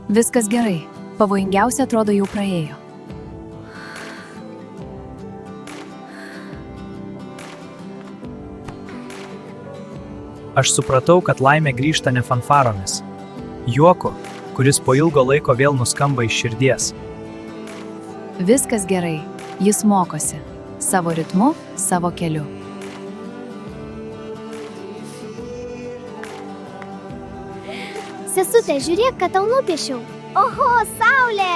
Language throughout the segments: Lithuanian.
Viskas gerai. Pavojingiausia atrodo jau praėjo. Aš supratau, kad laimė grįžta ne fanfaromis. Juoku, kuris po ilgo laiko vėl nuskamba iš širdies. Viskas gerai. Jis mokosi. Savo ritmu, savo keliu. Sesutė, žiūrėk, ką tau nupiešiau. Oho, saulė!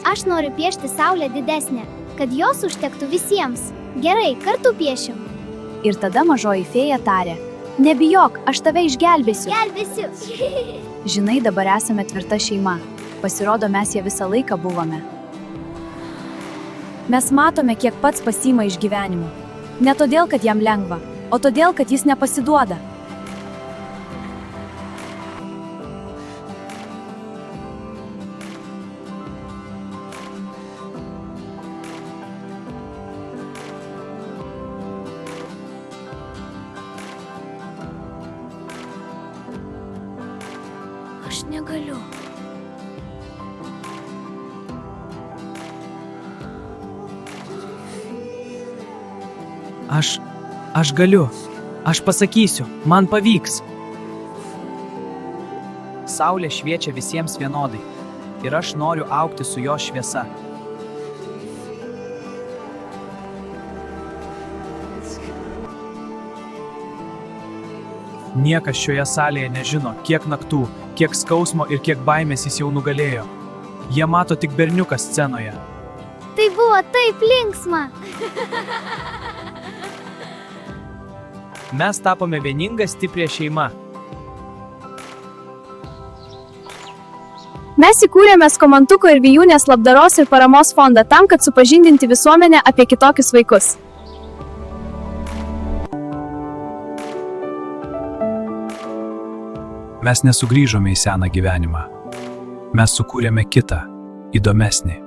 Aš noriu piešti saulę didesnę, kad jos užtektų visiems. Gerai, kartu piešim. Ir tada mažoji fėja tarė: Nebijok, aš tave išgelbėsiu. Gelbėsiu. Žinai, dabar esame tvirta šeima. Pasirodo, mes ją visą laiką buvome. Mes matome, kiek pats pasiima iš gyvenimo. Ne todėl, kad jam lengva, o todėl, kad jis nepasiduoda. Aš negaliu. Aš galiu. Aš pasakysiu, man pavyks. Saulė šviečia visiems vienodai. Ir aš noriu augti su jo šviesa. Niekas šioje salėje nežino, kiek naktų, kiek skausmo ir kiek baimės jis jau nugalėjo. Jie mato tik berniuką scenoje. Tai buvo taip linksma. Mes tapome vieninga stipria šeima. Mes įkūrėme Skomantuko ir Vijūnės labdaros ir paramos fondą tam, kad supažindinti visuomenę apie kitokius vaikus. Mes nesugrįžome į seną gyvenimą. Mes sukūrėme kitą, įdomesnį.